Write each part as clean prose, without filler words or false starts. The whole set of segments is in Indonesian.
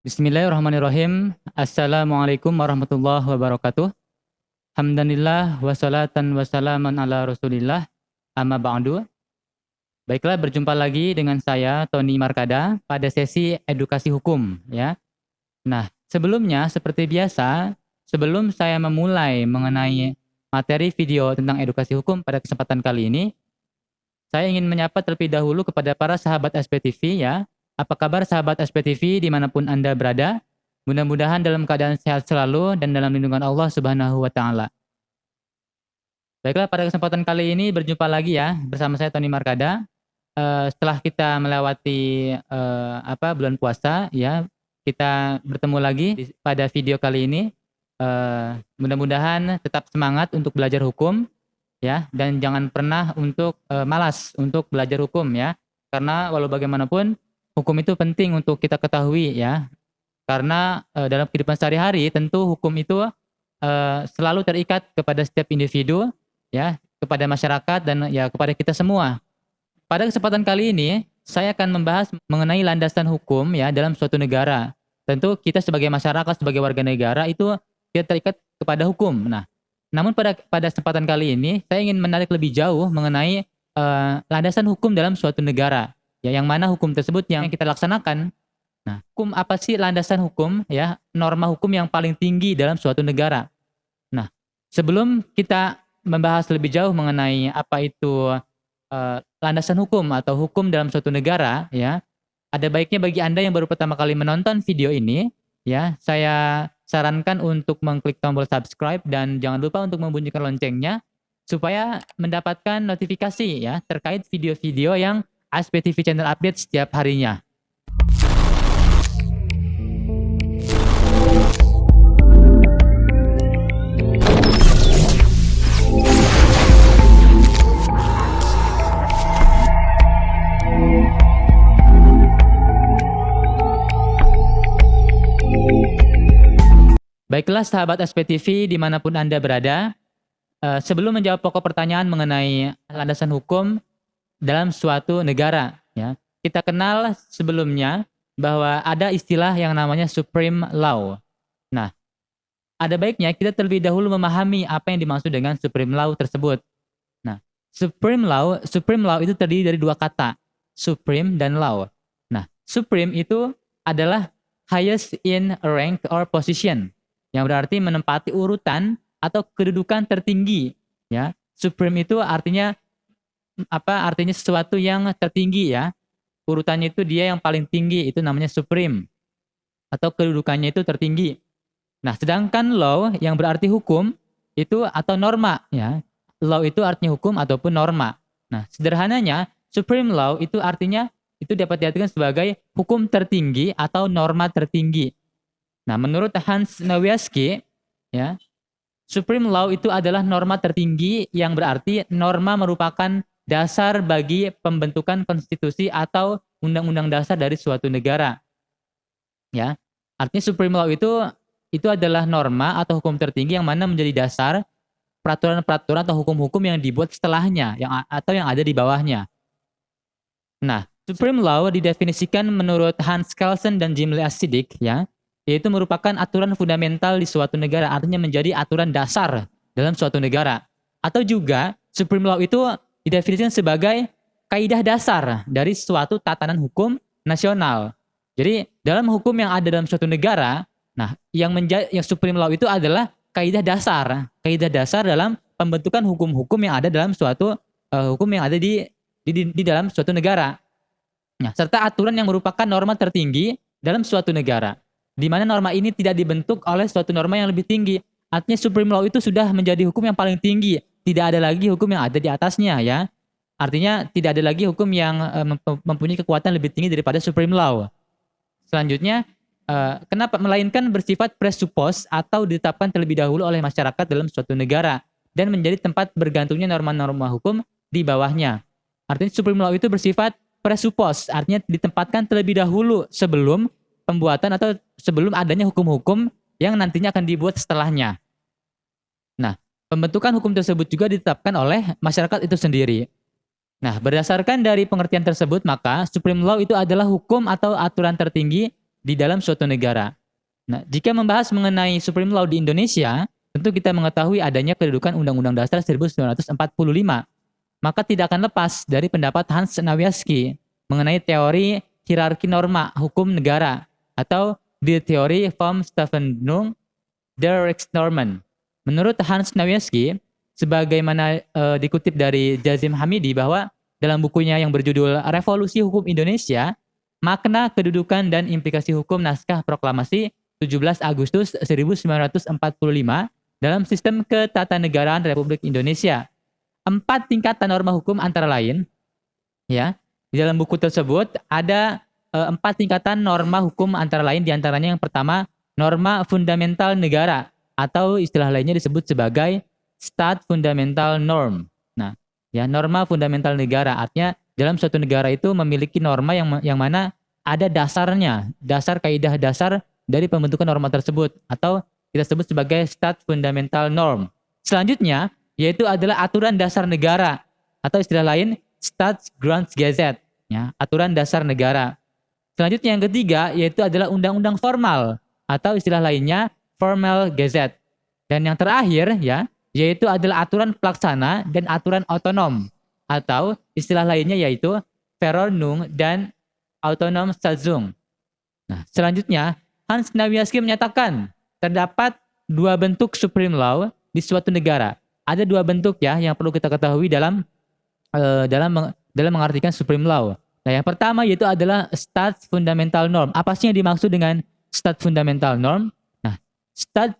Bismillahirrahmanirrahim. Assalamualaikum warahmatullahi wabarakatuh. Hamdanillah wassalatan wassalaman ala rasulillah amma ba'du. Baiklah, berjumpa lagi dengan saya Tony Markada pada sesi edukasi hukum ya. Nah, sebelumnya seperti biasa, sebelum saya memulai mengenai materi video tentang edukasi hukum pada kesempatan kali ini, saya ingin menyapa terlebih dahulu kepada para sahabat SPTV ya. Apa kabar sahabat SPTV dimanapun Anda berada? Mudah-mudahan dalam keadaan sehat selalu dan dalam lindungan Allah Subhanahu wa Ta'ala. Baiklah, pada kesempatan kali ini berjumpa lagi ya bersama saya Tony Markada. Setelah kita melewati bulan puasa ya, kita bertemu lagi pada video kali ini. Mudah-mudahan tetap semangat untuk belajar hukum ya, dan jangan pernah untuk malas untuk belajar hukum ya, karena walau bagaimanapun hukum itu penting untuk kita ketahui ya, karena dalam kehidupan sehari-hari tentu hukum itu selalu terikat kepada setiap individu ya, kepada masyarakat dan ya kepada kita semua. Pada kesempatan kali ini saya akan membahas mengenai landasan hukum ya dalam suatu negara. Tentu kita sebagai masyarakat, sebagai warga negara itu kita terikat kepada hukum. Nah, namun pada kesempatan kali ini saya ingin menarik lebih jauh mengenai landasan hukum dalam suatu negara. Ya, yang mana hukum tersebut yang kita laksanakan. Nah, hukum apa sih landasan hukum ya, norma hukum yang paling tinggi dalam suatu negara. Nah, sebelum kita membahas lebih jauh mengenai apa itu landasan hukum atau hukum dalam suatu negara ya, ada baiknya bagi Anda yang baru pertama kali menonton video ini ya, saya sarankan untuk mengklik tombol subscribe dan jangan lupa untuk membunyikan loncengnya supaya mendapatkan notifikasi ya terkait video-video yang SPTV Channel update setiap harinya. Baiklah sahabat SPTV dimanapun Anda berada, sebelum menjawab pokok pertanyaan mengenai landasan hukum dalam suatu negara, ya, kita kenal sebelumnya bahwa ada istilah yang namanya Supreme Law. Nah, ada baiknya kita terlebih dahulu memahami apa yang dimaksud dengan Supreme Law tersebut. Nah, Supreme Law itu terdiri dari dua kata, Supreme dan Law. Nah, Supreme itu adalah highest in rank or position, yang berarti menempati urutan atau kedudukan tertinggi. Ya, Supreme itu artinya apa? Artinya sesuatu yang tertinggi ya. Urutannya itu dia yang paling tinggi, itu namanya Supreme. Atau kedudukannya itu tertinggi. Nah, sedangkan law yang berarti hukum itu atau norma ya. Law itu artinya hukum ataupun norma. Nah, sederhananya Supreme Law itu artinya itu dapat diartikan sebagai hukum tertinggi atau norma tertinggi. Nah, menurut Hans Nawiaski, ya, Supreme Law itu adalah norma tertinggi yang berarti norma merupakan dasar bagi pembentukan konstitusi atau undang-undang dasar dari suatu negara. Ya, artinya Supreme Law itu adalah norma atau hukum tertinggi yang mana menjadi dasar peraturan-peraturan atau hukum-hukum yang dibuat setelahnya, atau yang ada di bawahnya. Nah, Supreme Law didefinisikan menurut Hans Kelsen dan Jim Lee Acidic, ya, yaitu merupakan aturan fundamental di suatu negara, artinya menjadi aturan dasar dalam suatu negara. Atau juga Supreme Law itu didefinisikan sebagai kaidah dasar dari suatu tatanan hukum nasional. Jadi dalam hukum yang ada dalam suatu negara, nah yang Supreme Law itu adalah kaidah dasar dalam pembentukan hukum-hukum yang ada dalam suatu hukum yang ada di dalam suatu negara. Nah, serta aturan yang merupakan norma tertinggi dalam suatu negara, di mana norma ini tidak dibentuk oleh suatu norma yang lebih tinggi. Artinya Supreme Law itu sudah menjadi hukum yang paling tinggi. Tidak ada lagi hukum yang ada di atasnya ya. Artinya tidak ada lagi hukum yang mempunyai kekuatan lebih tinggi daripada Supreme Law. Selanjutnya, kenapa? Melainkan bersifat presuppose atau ditetapkan terlebih dahulu oleh masyarakat dalam suatu negara dan menjadi tempat bergantungnya norma-norma hukum di bawahnya. Artinya Supreme Law itu bersifat presuppose, artinya ditempatkan terlebih dahulu sebelum pembuatan atau sebelum adanya hukum-hukum yang nantinya akan dibuat setelahnya. Nah, pembentukan hukum tersebut juga ditetapkan oleh masyarakat itu sendiri. Nah, berdasarkan dari pengertian tersebut, maka Supreme Law itu adalah hukum atau aturan tertinggi di dalam suatu negara. Nah, jika membahas mengenai Supreme Law di Indonesia, tentu kita mengetahui adanya kedudukan Undang-Undang Dasar 1945. Maka tidak akan lepas dari pendapat Hans Nawiaski mengenai teori hierarki norma hukum negara atau die Theorie vom Staatsverfassung der Rechtsnormen. Menurut Hans Nawiaski, sebagaimana dikutip dari Jazim Hamidi bahwa dalam bukunya yang berjudul Revolusi Hukum Indonesia, makna kedudukan dan implikasi hukum naskah proklamasi 17 Agustus 1945 dalam sistem ketatanegaraan Republik Indonesia. 4 tingkatan norma hukum antara lain, ya, di dalam buku tersebut ada 4 tingkatan norma hukum antara lain, diantaranya yang pertama norma fundamental negara atau istilah lainnya disebut sebagai Staat Fundamental Norm. Nah, ya, norma fundamental negara artinya dalam suatu negara itu memiliki norma yang mana ada dasarnya, dasar kaidah dasar dari pembentukan norma tersebut atau kita sebut sebagai Staat Fundamental Norm. Selanjutnya yaitu adalah aturan dasar negara atau istilah lain Staatsgrondgesetz, ya, aturan dasar negara. Selanjutnya yang ketiga yaitu adalah undang-undang formal atau istilah lainnya Formal Gazette. Dan yang terakhir, ya, yaitu adalah aturan pelaksana dan aturan otonom atau istilah lainnya yaitu Verordnung dan Autonomsatzung. Nah, selanjutnya Hans Nawiaski menyatakan terdapat 2 bentuk Supreme Law di suatu negara. Ada 2 bentuk, ya, yang perlu kita ketahui dalam mengartikan Supreme Law. Nah, yang pertama yaitu adalah Staat Fundamental Norm. Apa sih yang dimaksud dengan Staat Fundamental Norm? Nah, Staat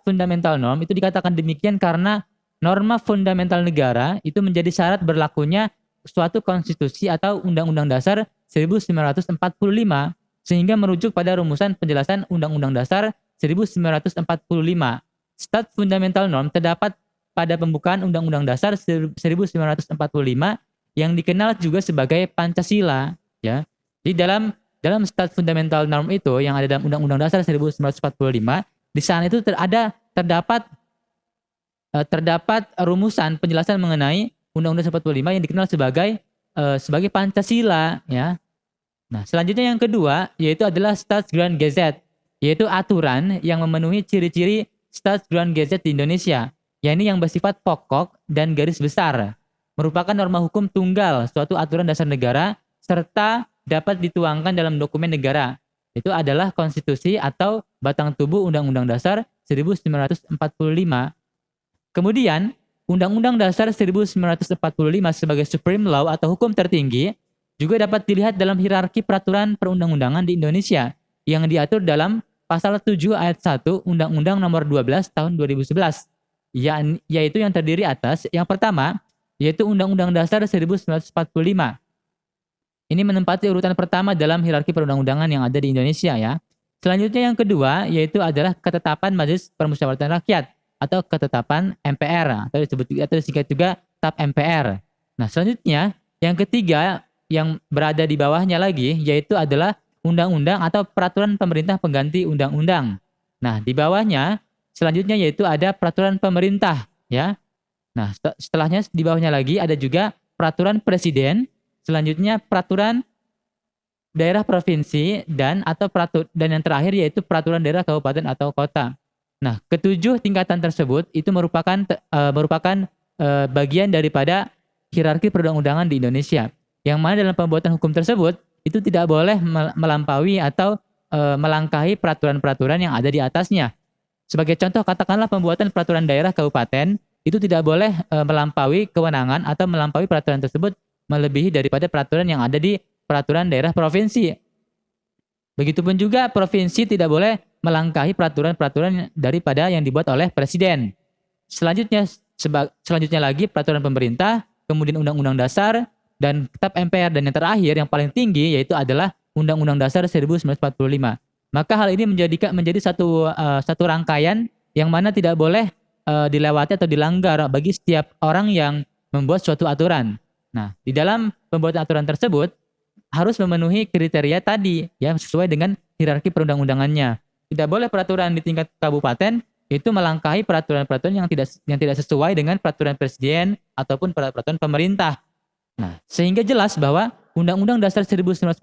Fundamental Norm itu dikatakan demikian karena norma fundamental negara itu menjadi syarat berlakunya suatu konstitusi atau Undang-Undang Dasar 1945 sehingga merujuk pada rumusan penjelasan Undang-Undang Dasar 1945. Staat Fundamental Norm terdapat pada pembukaan Undang-Undang Dasar 1945 yang dikenal juga sebagai Pancasila, ya. Di dalam Staat Fundamental Norm itu yang ada dalam Undang-Undang Dasar 1945, di sana itu terdapat rumusan penjelasan mengenai Undang-Undang 1945 yang dikenal sebagai Pancasila, ya. Nah, selanjutnya yang kedua yaitu adalah Staatsgrondgesetz, yaitu aturan yang memenuhi ciri-ciri Staatsgrondgesetz di Indonesia, yakni yang bersifat pokok dan garis besar, merupakan norma hukum tunggal suatu aturan dasar negara serta dapat dituangkan dalam dokumen negara. Itu adalah konstitusi atau batang tubuh Undang-Undang Dasar 1945. Kemudian, Undang-Undang Dasar 1945 sebagai Supreme Law atau hukum tertinggi juga dapat dilihat dalam hierarki peraturan perundang-undangan di Indonesia yang diatur dalam Pasal 7 Ayat 1 Undang-Undang Nomor 12 Tahun 2011, yaitu yang terdiri atas yang pertama, yaitu Undang-Undang Dasar 1945. Ini menempati urutan pertama dalam hierarki perundang-undangan yang ada di Indonesia, ya. Selanjutnya yang kedua, yaitu adalah ketetapan Majelis Permusyawaratan Rakyat atau ketetapan MPR atau disingkat juga TAP MPR. Nah, selanjutnya yang ketiga yang berada di bawahnya lagi yaitu adalah undang-undang atau peraturan pemerintah pengganti undang-undang. Nah, di bawahnya selanjutnya yaitu ada peraturan pemerintah, ya. Nah, setelahnya di bawahnya lagi ada juga peraturan presiden, selanjutnya peraturan daerah provinsi dan yang terakhir yaitu peraturan daerah kabupaten atau kota. Nah, ketujuh tingkatan tersebut itu merupakan bagian daripada hierarki perundang-undangan di Indonesia. Yang mana dalam pembuatan hukum tersebut itu tidak boleh melampaui atau melangkahi peraturan-peraturan yang ada di atasnya. Sebagai contoh, katakanlah pembuatan peraturan daerah kabupaten itu tidak boleh melampaui kewenangan atau melampaui peraturan tersebut melebihi daripada peraturan yang ada di peraturan daerah provinsi. Begitupun juga provinsi tidak boleh melangkahi peraturan-peraturan daripada yang dibuat oleh presiden. Selanjutnya lagi peraturan pemerintah, kemudian Undang-Undang Dasar, dan TAP MPR, dan yang terakhir yang paling tinggi yaitu adalah Undang-Undang Dasar 1945. Maka hal ini menjadi satu rangkaian yang mana tidak boleh dilewati atau dilanggar bagi setiap orang yang membuat suatu aturan. Nah, di dalam pembuatan aturan tersebut harus memenuhi kriteria tadi, ya, sesuai dengan hierarki perundang-undangannya. Tidak boleh peraturan di tingkat kabupaten itu melangkahi peraturan-peraturan yang tidak sesuai dengan peraturan presiden ataupun peraturan pemerintah. Nah, sehingga jelas bahwa Undang-Undang Dasar 1945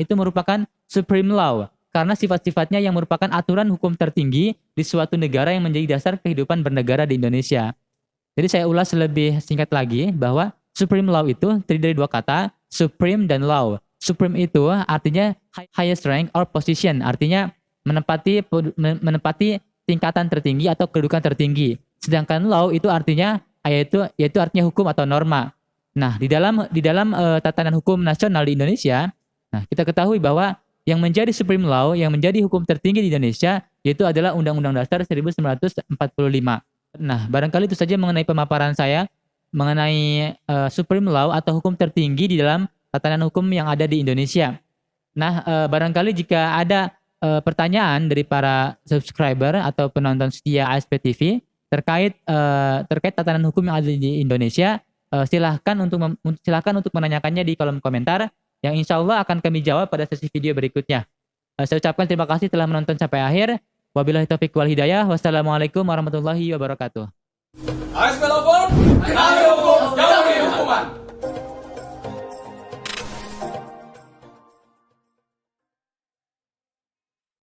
itu merupakan Supreme Law karena sifat-sifatnya yang merupakan aturan hukum tertinggi di suatu negara yang menjadi dasar kehidupan bernegara di Indonesia. Jadi saya ulas lebih singkat lagi bahwa supreme law itu terdiri dari dua kata, supreme dan law. Supreme itu artinya highest rank or position, artinya menempati tingkatan tertinggi atau kedudukan tertinggi. Sedangkan law itu artinya yaitu artinya hukum atau norma. Nah, di dalam tatanan hukum nasional di Indonesia, nah kita ketahui bahwa yang menjadi supreme law, yang menjadi hukum tertinggi di Indonesia yaitu adalah Undang-Undang Dasar 1945. Nah, barangkali itu saja mengenai pemaparan saya mengenai supreme law atau hukum tertinggi di dalam tatanan hukum yang ada di Indonesia. Nah, barangkali jika ada pertanyaan dari para subscriber atau penonton setia ASP TV terkait tatanan hukum yang ada di Indonesia, silahkan untuk menanyakannya di kolom komentar yang insya Allah akan kami jawab pada sesi video berikutnya. Saya ucapkan terima kasih telah menonton sampai akhir. Wabillahi taufiq wal hidayah. Wassalamualaikum warahmatullahi wabarakatuh. ASP Lapor, ayo hukum, jauhi hukuman.